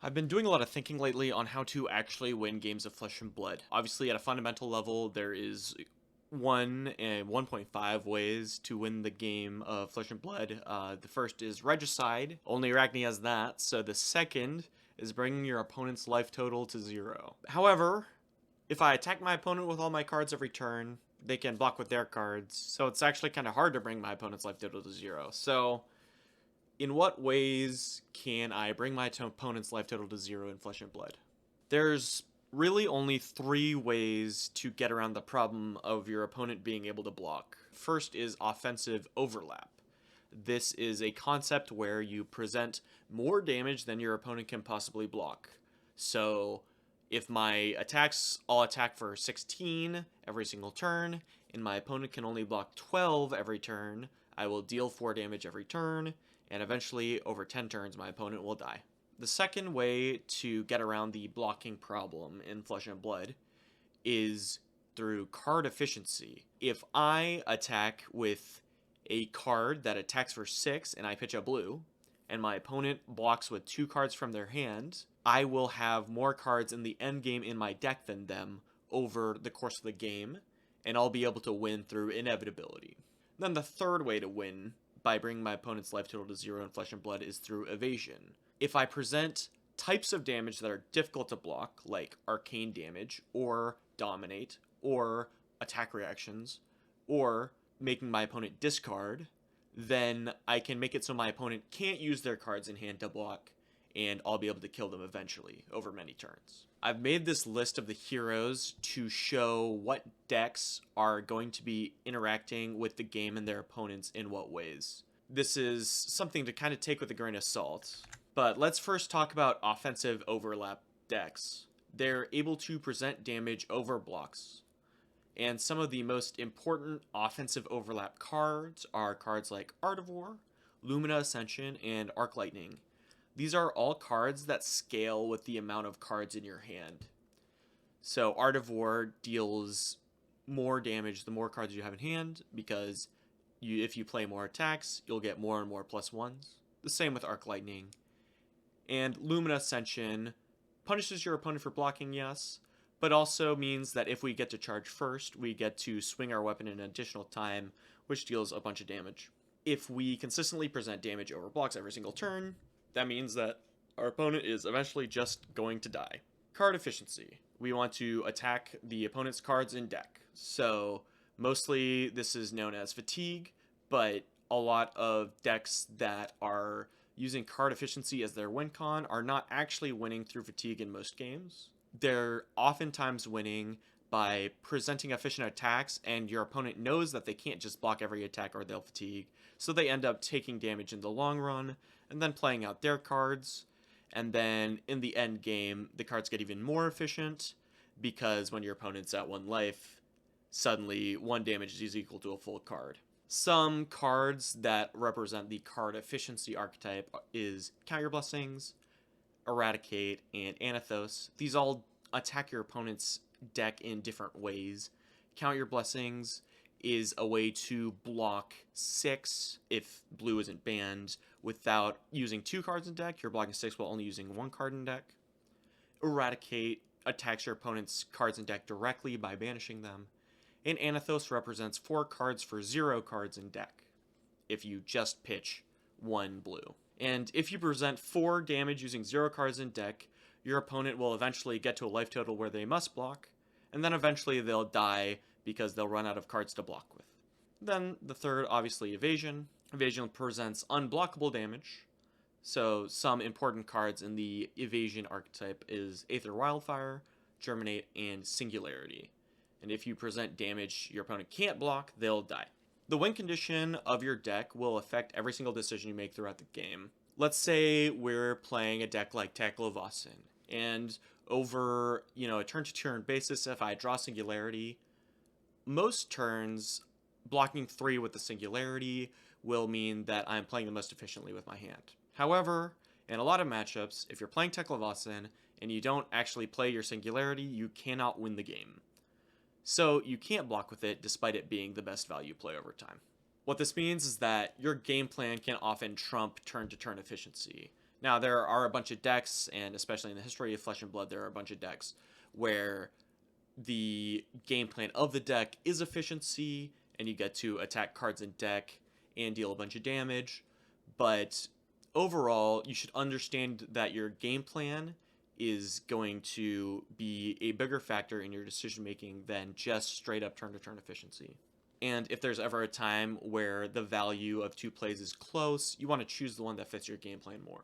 I've been doing a lot of thinking lately on how to actually win games of Flesh and Blood. Obviously, at a fundamental level, there is 1.5 ways to win the game of Flesh and Blood. The first is Regicide. Only Arachne has that. So the second is bringing your opponent's life total to 0. However, if I attack my opponent with all my cards every turn, they can block with their cards. So it's actually kind of hard to bring my opponent's life total to 0. So in what ways can I bring my opponent's life total to 0 in Flesh and Blood? There's really only 3 ways to get around the problem of your opponent being able to block. First is offensive overlap. This is a concept where you present more damage than your opponent can possibly block. So if my attacks all attack for 16 every single turn, and my opponent can only block 12 every turn, I will deal 4 damage every turn, and eventually, over 10 turns, my opponent will die. The second way to get around the blocking problem in Flesh and Blood is through card efficiency. If I attack with a card that attacks for 6 and I pitch a blue, and my opponent blocks with 2 cards from their hand, I will have more cards in the end game in my deck than them over the course of the game, and I'll be able to win through inevitability. Then the third way to win by bringing my opponent's life total to 0 in Flesh and Blood is through evasion. If I present types of damage that are difficult to block, like arcane damage, or dominate, or attack reactions, or making my opponent discard, then I can make it so my opponent can't use their cards in hand to block, and I'll be able to kill them eventually over many turns. I've made this list of the heroes to show what decks are going to be interacting with the game and their opponents in what ways. This is something to kind of take with a grain of salt, but let's first talk about offensive overlap decks. They're able to present damage over blocks, and some of the most important offensive overlap cards are cards like Art of War, Lumina Ascension, and Arc Lightning. These are all cards that scale with the amount of cards in your hand. So Art of War deals more damage the more cards you have in hand, because if you play more attacks, you'll get more and more +1s. The same with Arc Lightning. And Lumina Ascension punishes your opponent for blocking, yes, but also means that if we get to charge first, we get to swing our weapon an additional time, which deals a bunch of damage. If we consistently present damage over blocks every single turn, that means that our opponent is eventually just going to die. Card efficiency. We want to attack the opponent's cards in deck. So mostly this is known as fatigue, but a lot of decks that are using card efficiency as their win con are not actually winning through fatigue in most games. They're oftentimes winning by presenting efficient attacks, and your opponent knows that they can't just block every attack or they'll fatigue, so they end up taking damage in the long run, and then playing out their cards, and then in the end game, the cards get even more efficient, because when your opponent's at 1 life, suddenly 1 damage is equal to a full card. Some cards that represent the card efficiency archetype is Count Your Blessings, Eradicate, and Anathos. These all attack your opponent's deck in different ways. Count Your Blessings is a way to block 6 if blue isn't banned without using 2 cards in deck. You're blocking 6 while only using 1 card in deck. Eradicate attacks your opponent's cards in deck directly by banishing them. And Anathos represents 4 cards for 0 cards in deck if you just pitch 1 blue. And if you present 4 damage using 0 cards in deck, your opponent will eventually get to a life total where they must block, and then eventually they'll die because they'll run out of cards to block with. Then the third, obviously, Evasion. Evasion presents unblockable damage, so some important cards in the Evasion archetype is Aether Wildfire, Germinate, and Singularity. And if you present damage your opponent can't block, they'll die. The win condition of your deck will affect every single decision you make throughout the game. Let's say we're playing a deck like Evasion, and over, a turn-to-turn basis, if I draw Singularity, most turns, blocking 3 with the Singularity will mean that I'm playing the most efficiently with my hand. However, in a lot of matchups, if you're playing Evasion and you don't actually play your Singularity, you cannot win the game. So you can't block with it despite it being the best value play over time. What this means is that your game plan can often trump turn-to-turn efficiency. Now, there are a bunch of decks, and especially in the history of Flesh and Blood, there are a bunch of decks where the game plan of the deck is efficiency, and you get to attack cards in deck and deal a bunch of damage. But overall, you should understand that your game plan is going to be a bigger factor in your decision making than just straight up turn to turn efficiency. And if there's ever a time where the value of two plays is close, you want to choose the one that fits your game plan more.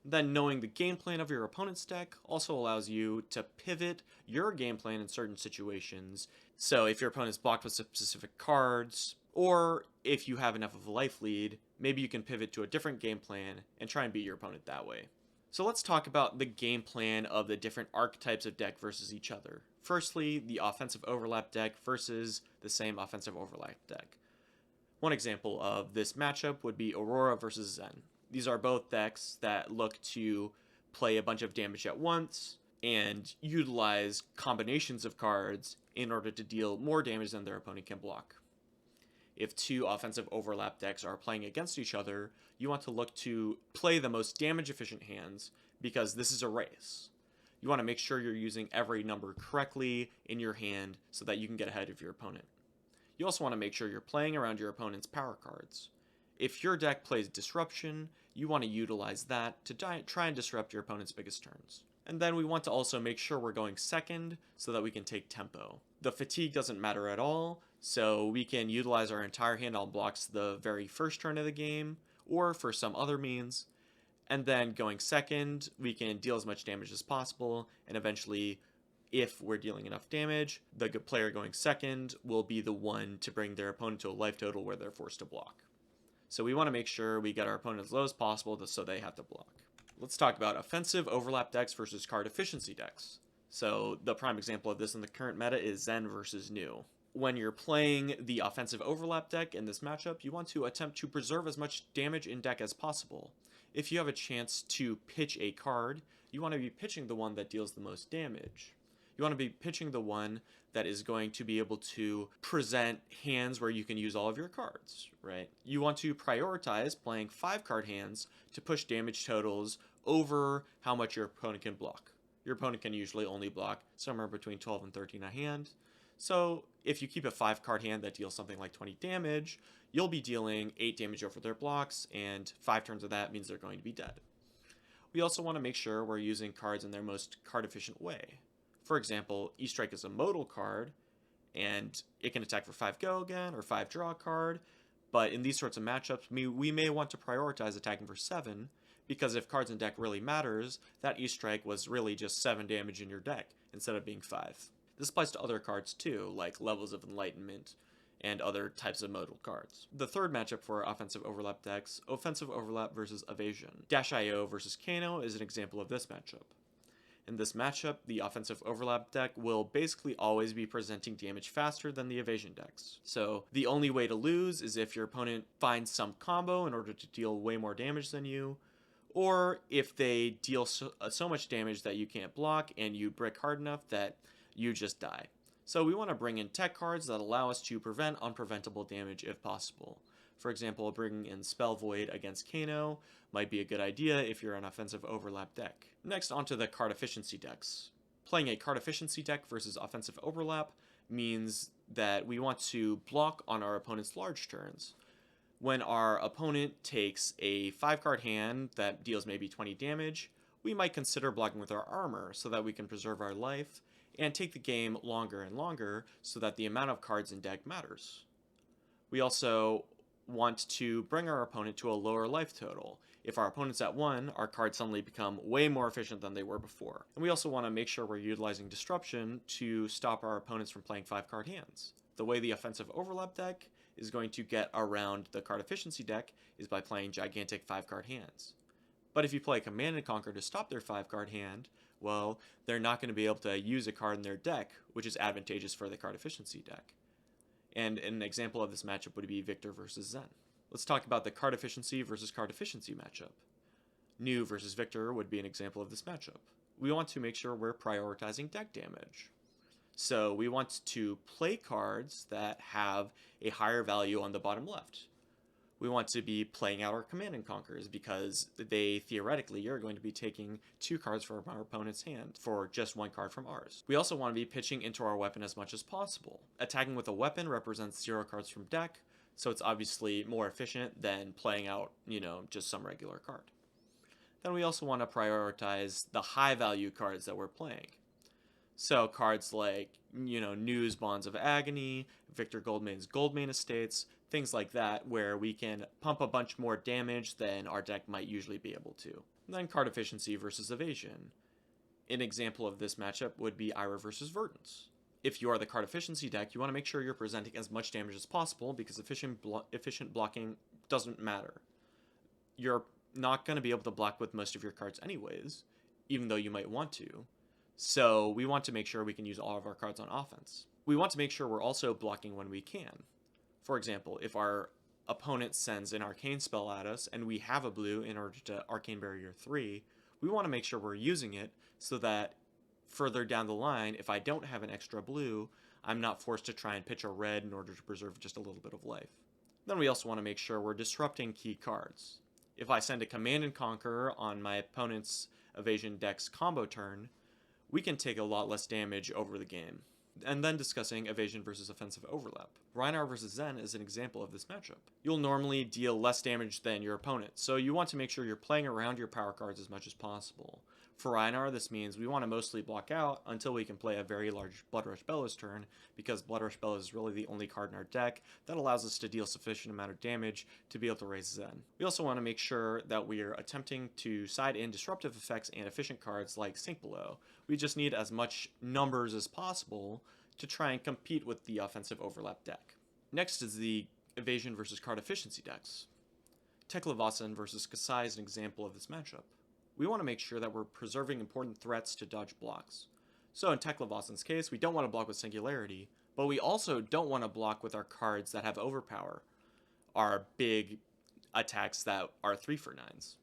Then knowing the game plan of your opponent's deck also allows you to pivot your game plan in certain situations. So if your opponent's blocked with specific cards, or if you have enough of a life lead, maybe you can pivot to a different game plan and try and beat your opponent that way. So let's talk about the game plan of the different archetypes of deck versus each other. Firstly, the offensive overlap deck versus the same offensive overlap deck. One example of this matchup would be Aurora versus Zen. These are both decks that look to play a bunch of damage at once and utilize combinations of cards in order to deal more damage than their opponent can block. If two offensive overlap decks are playing against each other, you want to look to play the most damage efficient hands because this is a race. You want to make sure you're using every number correctly in your hand so that you can get ahead of your opponent. You also want to make sure you're playing around your opponent's power cards. If your deck plays Disruption, you want to utilize that to try and disrupt your opponent's biggest turns. And then we want to also make sure we're going second so that we can take tempo. The fatigue doesn't matter at all, so we can utilize our entire hand on blocks the very first turn of the game, or for some other means. And then going second, we can deal as much damage as possible, and eventually, if we're dealing enough damage, the good player going second will be the one to bring their opponent to a life total where they're forced to block. So we want to make sure we get our opponent as low as possible so they have to block. Let's talk about offensive overlap decks versus card efficiency decks. So the prime example of this in the current meta is Zen versus Nu. When you're playing the offensive overlap deck in this matchup, you want to attempt to preserve as much damage in deck as possible. If you have a chance to pitch a card, you want to be pitching the one that deals the most damage. You want to be pitching the one that is going to be able to present hands where you can use all of your cards, right? You want to prioritize playing 5-card hands to push damage totals over how much your opponent can block. Your opponent can usually only block somewhere between 12 and 13 a hand. So if you keep a 5-card hand that deals something like 20 damage, you'll be dealing 8 damage over their blocks, and 5 turns of that means they're going to be dead. We also want to make sure we're using cards in their most card-efficient way. For example, E-Strike is a modal card, and it can attack for 5 go again, or 5 draw a card, but in these sorts of matchups, we may want to prioritize attacking for 7, because if cards in deck really matters, that E-Strike was really just 7 damage in your deck, instead of being 5. This applies to other cards too, like Levels of Enlightenment, and other types of modal cards. The third matchup for offensive overlap decks, offensive overlap versus evasion. Dash.io versus Kano is an example of this matchup. In this matchup, the offensive overlap deck will basically always be presenting damage faster than the evasion decks. So the only way to lose is if your opponent finds some combo in order to deal way more damage than you, or if they deal so much damage that you can't block and you brick hard enough that you just die. So we want to bring in tech cards that allow us to prevent unpreventable damage if possible. For example, bringing in Spell Void against Kano might be a good idea if you're an offensive overlap deck. Next, onto the card efficiency decks. Playing a card efficiency deck versus offensive overlap means that we want to block on our opponent's large turns. When our opponent takes a 5-card hand that deals maybe 20 damage, we might consider blocking with our armor so that we can preserve our life and take the game longer and longer so that the amount of cards in deck matters. We also want to bring our opponent to a lower life total. If our opponent's at 1, our cards suddenly become way more efficient than they were before. And we also want to make sure we're utilizing Disruption to stop our opponents from playing 5-card hands. The way the offensive overlap deck is going to get around the card efficiency deck is by playing gigantic 5-card hands. But if you play Command & Conquer to stop their 5-card hand, well, they're not going to be able to use a card in their deck, which is advantageous for the card efficiency deck. And an example of this matchup would be Victor versus Zen. Let's talk about the card efficiency versus card efficiency matchup. Nu versus Victor would be an example of this matchup. We want to make sure we're prioritizing deck damage. So we want to play cards that have a higher value on the bottom left. we want to be playing out our Command and Conquers because they theoretically are going to be taking 2 cards from our opponent's hand for just 1 card from ours. We also want to be pitching into our weapon as much as possible. Attacking with a weapon represents 0 cards from deck, so it's obviously more efficient than playing out, just some regular card. Then we also want to prioritize the high value cards that we're playing. So cards like, News Bonds of Agony, Victor Goldmane's Goldmane Estates, things like that, where we can pump a bunch more damage than our deck might usually be able to. And then card efficiency versus evasion. An example of this matchup would be Ira versus Verdance. If you are the card efficiency deck, you want to make sure you're presenting as much damage as possible because efficient blocking doesn't matter. You're not going to be able to block with most of your cards anyways, even though you might want to. So we want to make sure we can use all of our cards on offense. We want to make sure we're also blocking when we can. For example, if our opponent sends an arcane spell at us and we have a blue in order to Arcane Barrier 3, we want to make sure we're using it so that further down the line, if I don't have an extra blue, I'm not forced to try and pitch a red in order to preserve just a little bit of life. Then we also want to make sure we're disrupting key cards. If I send a Command and Conquer on my opponent's Evasion deck's combo turn, we can take a lot less damage over the game. And then discussing evasion versus offensive overlap. Rhinar versus Zen is an example of this matchup. You'll normally deal less damage than your opponent, so you want to make sure you're playing around your power cards as much as possible. For Rhinar, this means we want to mostly block out until we can play a very large Bloodrush Bellows turn, because Bloodrush Bellows is really the only card in our deck that allows us to deal sufficient amount of damage to be able to raise Zen. We also want to make sure that we are attempting to side in disruptive effects and efficient cards like Sink Below. We just need as much numbers as possible to try and compete with the offensive overlap deck. Next is the evasion versus card efficiency decks. Teklevasan versus Kasai is an example of this matchup. We want to make sure that we're preserving important threats to dodge blocks. So in Teklevasan's case, we don't want to block with Singularity, but we also don't want to block with our cards that have overpower, our big attacks that are 3-for-9s.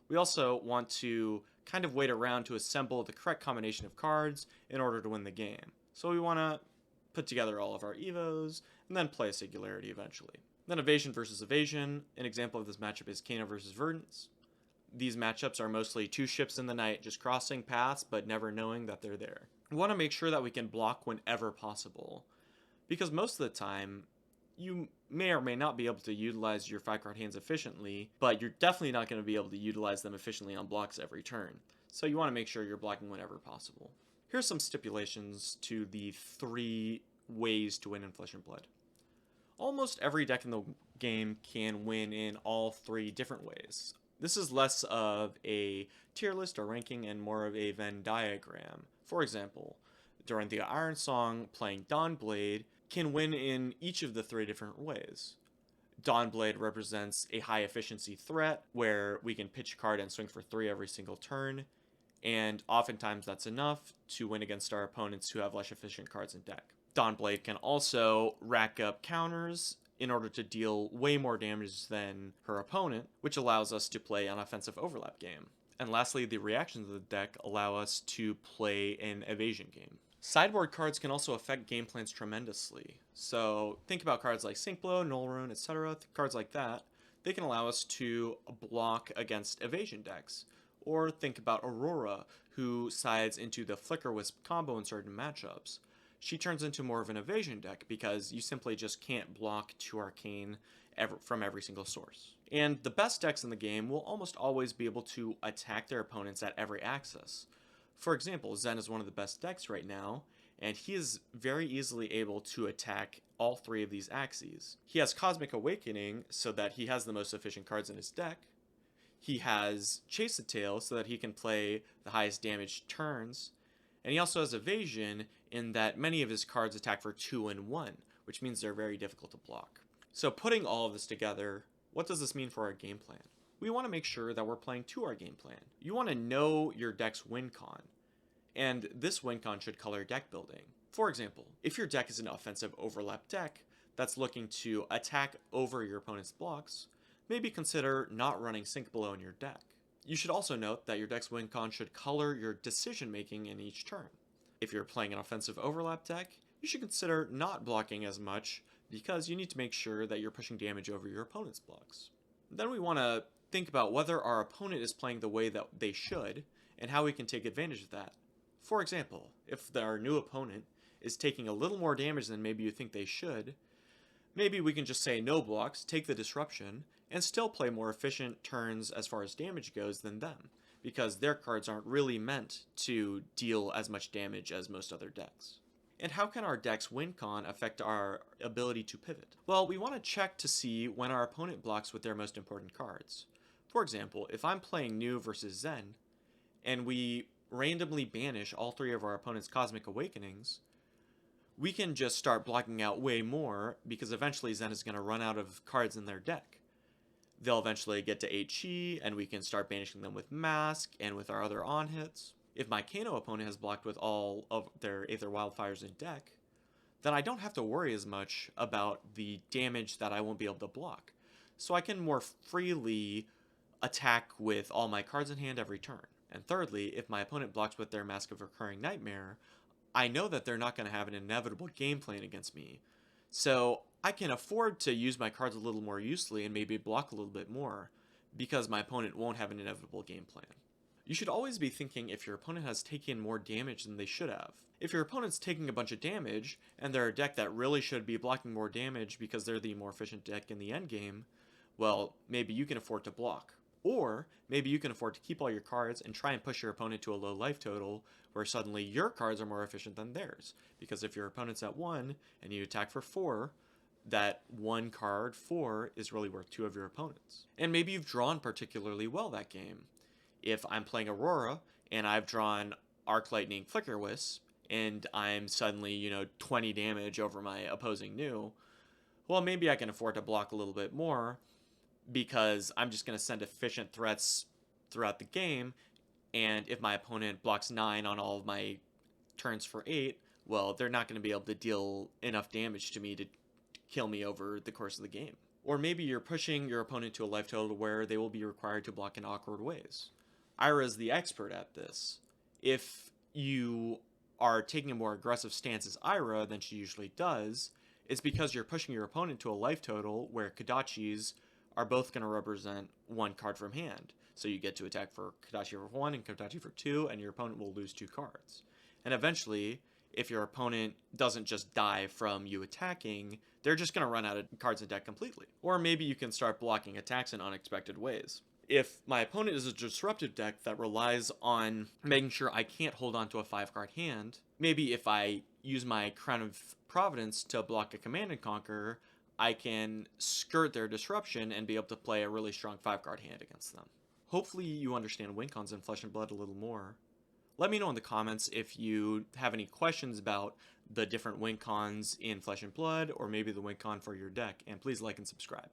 We also want to kind of wait around to assemble the correct combination of cards in order to win the game. So we want to put together all of our evos, and then play a Singularity eventually. Then evasion versus evasion. An example of this matchup is Kano versus Verdance. These matchups are mostly 2 ships in the night just crossing paths but never knowing that they're there. We want to make sure that we can block whenever possible, because most of the time you may or may not be able to utilize your 5-card hands efficiently, but you're definitely not going to be able to utilize them efficiently on blocks every turn. So you want to make sure you're blocking whenever possible. Here's some stipulations to the 3 ways to win in Flesh and Blood. Almost every deck in the game can win in all 3 different ways. This is less of a tier list or ranking and more of a Venn diagram. For example, during the Iron Song, playing Dawnblade can win in each of the 3 different ways. Dawnblade represents a high efficiency threat where we can pitch a card and swing for 3 every single turn, and oftentimes that's enough to win against our opponents who have less efficient cards in deck. Dawnblade can also rack up counters in order to deal way more damage than her opponent, which allows us to play an offensive overlap game. And lastly, the reactions of the deck allow us to play an evasion game. Sideboard cards can also affect game plans tremendously. So think about cards like Sink Blow, Null Rune, etc., cards like that. They can allow us to block against evasion decks. Or think about Aurora, who sides into the Flicker Wisp combo in certain matchups. She turns into more of an evasion deck because you simply just can't block 2 Arcane from every single source. And the best decks in the game will almost always be able to attack their opponents at every axis. For example, Zen is one of the best decks right now, and he is very easily able to attack all 3 of these axes. He has Cosmic Awakening so that he has the most efficient cards in his deck. He has Chase the Tail so that he can play the highest damage turns. And he also has Evasion in that many of his cards attack for 2 and 1, which means they're very difficult to block. So putting all of this together, what does this mean for our game plan? We want to make sure that we're playing to our game plan. You want to know your deck's win con, and this win con should color deck building. For example, if your deck is an offensive overlap deck that's looking to attack over your opponent's blocks, maybe consider not running Sink Below in your deck. You should also note that your deck's win con should color your decision making in each turn. If you're playing an offensive overlap deck, you should consider not blocking as much because you need to make sure that you're pushing damage over your opponent's blocks. Then we want to think about whether our opponent is playing the way that they should, and how we can take advantage of that. For example, if our new opponent is taking a little more damage than maybe you think they should, maybe we can just say no blocks, take the disruption, and still play more efficient turns as far as damage goes than them, because their cards aren't really meant to deal as much damage as most other decks. And how can our deck's win con affect our ability to pivot? Well, we want to check to see when our opponent blocks with their most important cards. For example, if I'm playing Nu versus Zen, and we randomly banish all 3 of our opponent's Cosmic Awakenings, we can just start blocking out way more, because eventually Zen is going to run out of cards in their deck. They'll eventually get to 8 Chi, and we can start banishing them with Mask and with our other on-hits. If my Kano opponent has blocked with all of their Aether Wildfires in deck, then I don't have to worry as much about the damage that I won't be able to block. So I can more freely attack with all my cards in hand every turn. And thirdly, if my opponent blocks with their Mask of Recurring Nightmare, I know that they're not going to have an inevitable game plan against me. So I can afford to use my cards a little more usefully and maybe block a little bit more, because my opponent won't have an inevitable game plan. You should always be thinking if your opponent has taken more damage than they should have. If your opponent's taking a bunch of damage, and they're a deck that really should be blocking more damage because they're the more efficient deck in the endgame, well, maybe you can afford to block. Or maybe you can afford to keep all your cards and try and push your opponent to a low life total, where suddenly your cards are more efficient than theirs. Because if your opponent's at 1, and you attack for 4, that 1 card, 4, is really worth 2 of your opponent's. And maybe you've drawn particularly well that game. If I'm playing Aurora, and I've drawn Arc Lightning Flicker Wisp, and I'm suddenly, 20 damage over my opposing Nu, well, maybe I can afford to block a little bit more, because I'm just going to send efficient threats throughout the game, and if my opponent blocks 9 on all of my turns for 8, well, they're not going to be able to deal enough damage to me to kill me over the course of the game. Or maybe you're pushing your opponent to a life total where they will be required to block in awkward ways. Ira's the expert at this. If you are taking a more aggressive stance as Ira than she usually does, it's because you're pushing your opponent to a life total where Kodachis are both going to represent 1 card from hand. So you get to attack for Kodachi for 1 and Kodachi for 2, and your opponent will lose 2 cards. And eventually, if your opponent doesn't just die from you attacking, they're just going to run out of cards in deck completely. Or maybe you can start blocking attacks in unexpected ways. If my opponent is a disruptive deck that relies on making sure I can't hold on to a 5-card hand, maybe if I use my Crown of Providence to block a Command and Conquer, I can skirt their disruption and be able to play a really strong 5-card hand against them. Hopefully you understand win cons in Flesh and Blood a little more. Let me know in the comments if you have any questions about the different win cons in Flesh and Blood, or maybe the win con for your deck, and please like and subscribe.